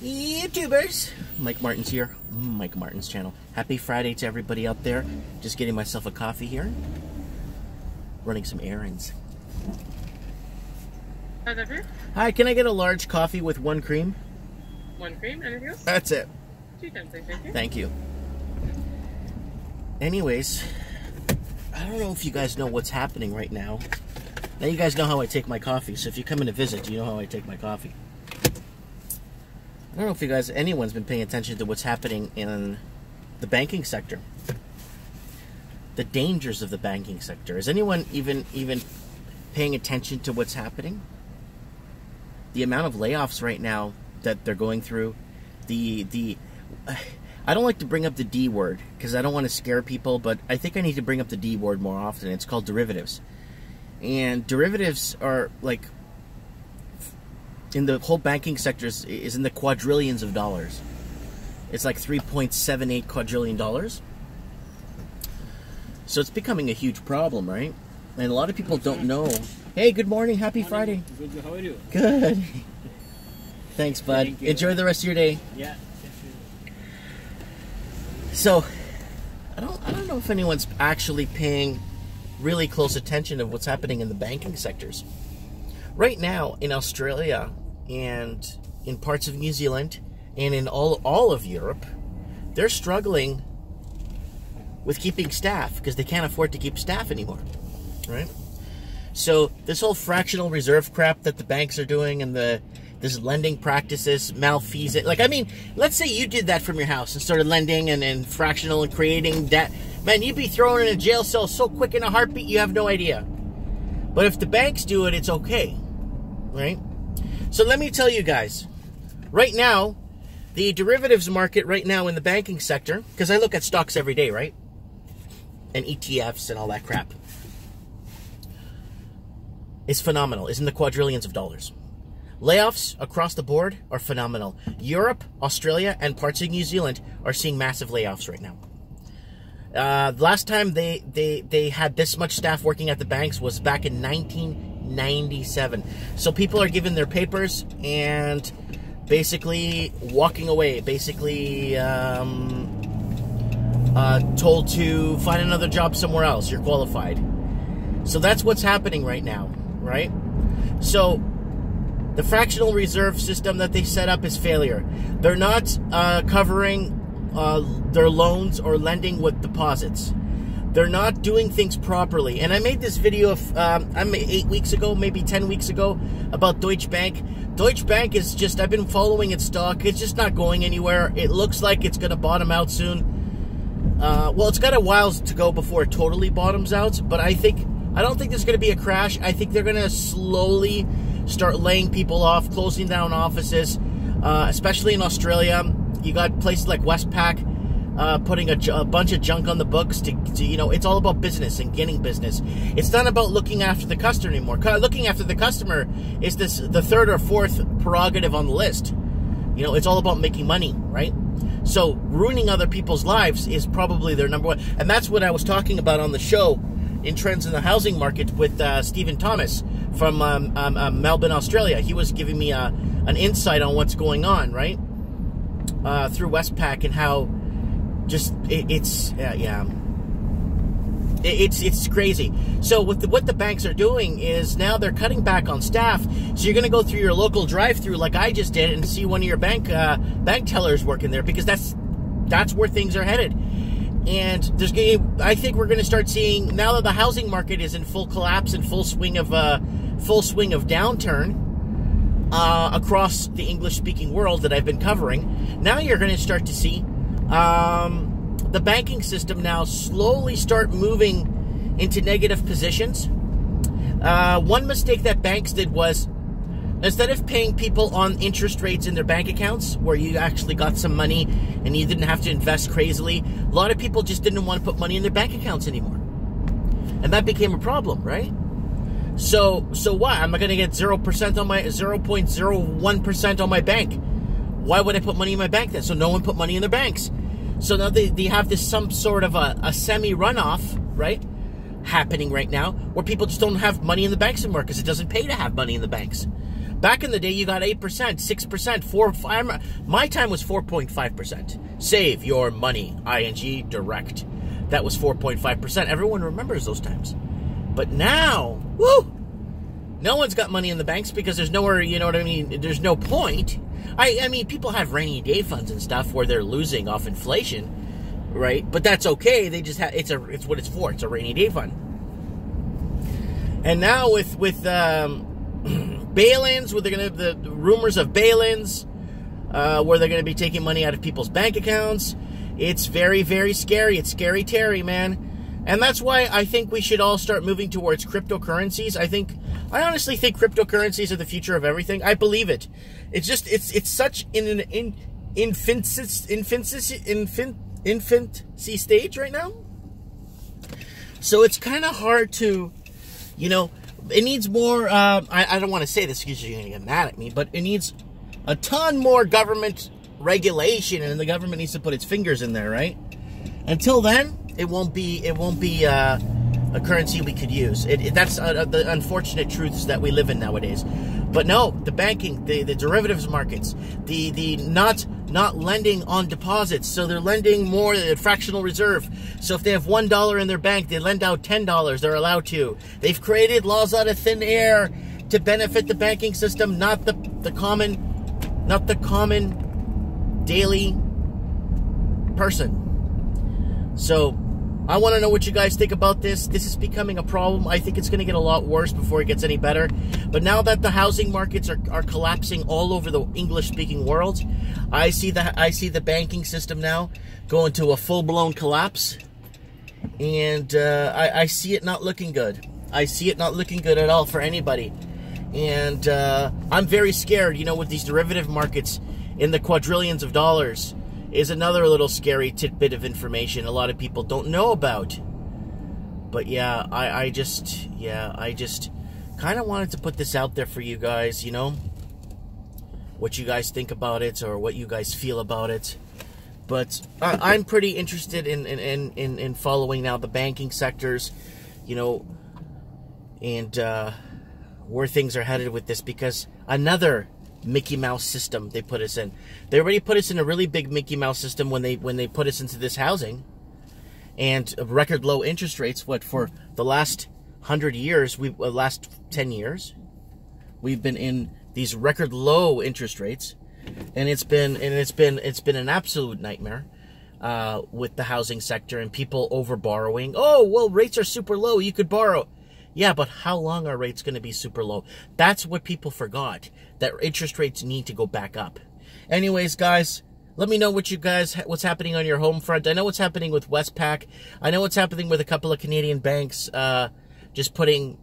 YouTubers, Mike Martins here, Mike Martins channel. Happy Friday to everybody out there. Just getting myself a coffee here. Running some errands. Hi, can I get a large coffee with 1 cream? 1 cream, anything else? That's it. 2 times, thank you. Thank you. Anyways, I don't know if you guys know what's happening right now. Now you guys know how I take my coffee, so if you come in to visit, you know how I take my coffee. I don't know if you guys, anyone's been paying attention to what's happening in the banking sector. The dangers of the banking sector. Is anyone even paying attention to what's happening? The amount of layoffs right now that they're going through. I don't like to bring up the D word because I don't want to scare people, but I think I need to bring up the D word more often. It's called derivatives. And derivatives are like, in the whole banking sector is in the quadrillions of dollars. It's like $3.78 quadrillion. So it's becoming a huge problem, right? And a lot of people don't know. Hey, good morning. Happy Friday. Good. How are you? Good. Thanks, bud. Thank you. Enjoy the rest of your day. Yeah. So, I don't know if anyone's actually paying really close attention to what's happening in the banking sectors. Right now, in Australia and in parts of New Zealand and in all of Europe, they're struggling with keeping staff because they can't afford to keep staff anymore, right? So this whole fractional reserve crap that the banks are doing and this lending practices, malfeasance. Like, I mean, let's say you did that from your house and started lending and fractional and creating debt. Man, you'd be thrown in a jail cell so quick in a heartbeat, you have no idea. But if the banks do it, it's okay, right? So let me tell you guys, right now, the derivatives market right now in the banking sector, because I look at stocks every day, right? And ETFs and all that crap. Is phenomenal. Is in the quadrillions of dollars. Layoffs across the board are phenomenal. Europe, Australia, and parts of New Zealand are seeing massive layoffs right now. Last time they had this much staff working at the banks was back in 1997. So people are given their papers and basically walking away. Basically told to find another job somewhere else. You're qualified. So that's what's happening right now, right? So the fractional reserve system that they set up is failure. They're not covering their loans or lending with deposits. They're not doing things properly. And I made this video 8 weeks ago, maybe 10 weeks ago, about Deutsche Bank. Deutsche Bank is just, I've been following its stock. It's just not going anywhere. It looks like it's going to bottom out soon. Well, it's got a while to go before it totally bottoms out, but I don't think there's going to be a crash. I think they're going to slowly start laying people off, closing down offices, especially in Australia. You got places like Westpac putting a bunch of junk on the books to, you know, it's all about business and getting business. It's not about looking after the customer anymore. Looking after the customer is the third or fourth prerogative on the list. You know, it's all about making money, right? So ruining other people's lives is probably their number one. And that's what I was talking about on the show in Trends in the Housing Market with Stephen Thomas from Melbourne, Australia. He was giving me an insight on what's going on, right? Through Westpac and how just it's crazy. So what the banks are doing is now they're cutting back on staff. So you're going to go through your local drive-through like I just did and see one of your bank tellers working there because that's where things are headed. And I think we're going to start seeing, now that the housing market is in full collapse and full swing of downturn across the English-speaking world that I've been covering, now you're going to start to see the banking system now slowly start moving into negative positions. One mistake that banks did was, instead of paying people on interest rates in their bank accounts, where you actually got some money and you didn't have to invest crazily, a lot of people just didn't want to put money in their bank accounts anymore. And that became a problem, right? So what? I'm not going to get 0% on my 0.01% on my bank. Why would I put money in my bank then? So no one put money in their banks. So now they have this some sort of a semi-runoff, right, happening right now, where people just don't have money in the banks anymore because it doesn't pay to have money in the banks. Back in the day, you got 8%, 6%, 4%, my time was 4.5%. Save your money, ING Direct. That was 4.5%. Everyone remembers those times. But now, woo! No one's got money in the banks because there's nowhere, you know what I mean? There's no point. I mean, people have rainy day funds and stuff where they're losing off inflation, right? But that's okay. They just have, it's what it's for. It's a rainy day fund. And now with bail-ins, where they're going to have the rumors of bail-ins, where they're going to be taking money out of people's bank accounts, it's very, very scary. It's scary Terry, man. And that's why I think we should all start moving towards cryptocurrencies. I honestly think cryptocurrencies are the future of everything. I believe it. It's just, it's such in an infancy stage right now. So it's kind of hard to, you know, it needs more, I don't want to say this because you're going to get mad at me, but it needs a ton more government regulation, and the government needs to put its fingers in there, right? Until then, it won't be a currency we could use. That's the unfortunate truths that we live in nowadays. But no, the banking, the derivatives markets, the not lending on deposits, so they're lending more at fractional reserve. So if they have $1 in their bank, they lend out $10. They're allowed to. They've created laws out of thin air to benefit the banking system, not the common daily person. So I want to know what you guys think about this. This is becoming a problem. I think it's going to get a lot worse before it gets any better. But now that the housing markets are collapsing all over the English-speaking world, I see the banking system now going to a full-blown collapse. And I see it not looking good. I see it not looking good at all for anybody. And I'm very scared, you know, with these derivative markets in the quadrillions of dollars. Is another little scary tidbit of information a lot of people don't know about. But yeah, I just kind of wanted to put this out there for you guys, you know, what you guys think about it or what you guys feel about it. But I'm pretty interested in following now the banking sectors, you know, and where things are headed with this, because another Mickey Mouse system they put us in. They already put us in a really big Mickey Mouse system when they put us into this housing, and record low interest rates. What, for the last 100 years, last 10 years, we've been in these record low interest rates, and it's been an absolute nightmare with the housing sector and people over borrowing. Oh, well, rates are super low, you could borrow. Yeah, but how long are rates going to be super low? That's what people forgot, that interest rates need to go back up. Anyways, guys, let me know what's happening on your home front. I know what's happening with Westpac. I know what's happening with a couple of Canadian banks just putting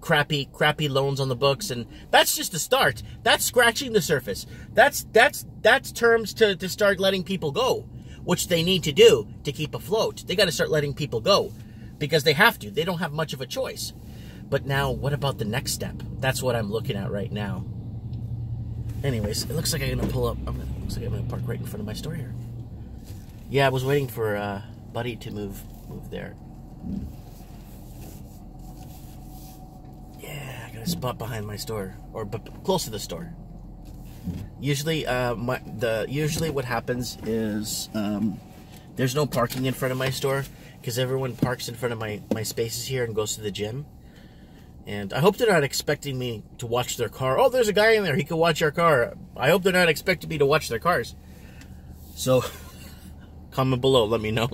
crappy loans on the books, and that's just the start. That's scratching the surface. That's terms to start letting people go, which they need to do to keep afloat. They got to start letting people go, because they have to. They don't have much of a choice. But now, what about the next step? That's what I'm looking at right now. Anyways, it looks like I'm going to pull up. Looks like I'm going to park right in front of my store here. Yeah, I was waiting for Buddy to move there. Yeah, I got a spot behind my store, or close to the store. Usually, usually what happens is there's no parking in front of my store, because everyone parks in front of my spaces here and goes to the gym. And I hope they're not expecting me to watch their car. Oh, there's a guy in there. He could watch our car. I hope they're not expecting me to watch their cars. So, comment below. Let me know.